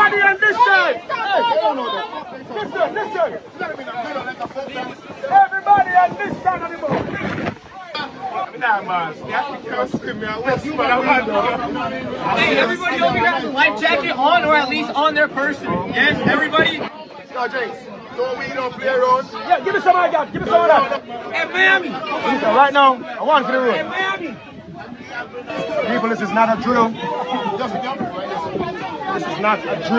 Everybody on this side. Listen. Everybody on this side of the boat. Hey, everybody over here has a life jacket on, or at least on their person. Yes, everybody. No drinks. So we don't play around. Yeah, give me some I got. Give me some of that. Hey, Miami. Right now, I want to the road. Hey, Miami. People, this is not a drill. This is not a drill.